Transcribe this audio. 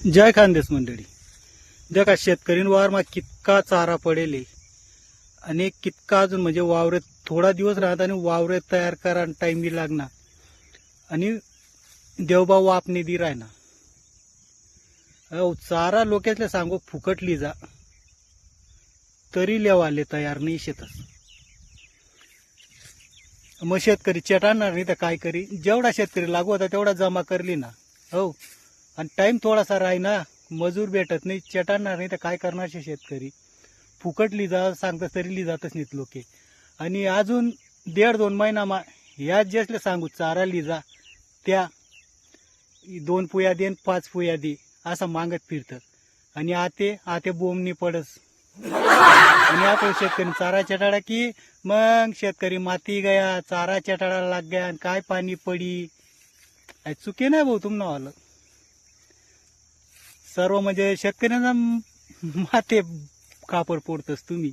जय खानदेश मंडळी. जगा शेतकरी वावरमा कितका चारा पडेल आणि कितका अजून म्हणजे वावरे थोडा दिवस राहत आणि वावरे तयार करा टाइम बी लागणार आणि देवबा वापणी दी राहणार. चारा लोकांतले सांगू फुकटली जा तरी लेवाले तयार नाही शेतस. मग शेतकरी चेटाळणार नाही तर काय करी. जेवढा शेतकरी लागू होता तेवढा जमा करली ना. हो, आणि टाइम थोडासा राही ना, मजूर भेटत नाही, चेटाळणार नाही तर काय करणार शेतकरी. फुकट लिजा सांगतात तरी लिजातच नाहीत लोके. आणि अजून 1.5-2 महिना ह्या जेसले सांगू चारा लिजा त्या 2 पुया दे 5 पुया दे असं मागत फिरतात. आणि आते बोंबनी पडस. आणि आता शेतकरी चारा चेटाळा की मग शेतकरी माती गया, चारा चेटाळा लाग गया, काय पाणी पडी. चुके नाही भाऊ तुम्हाला आलं सर्व म्हणजे शेतकऱ्यांना माते कापड पोडतस तुम्ही.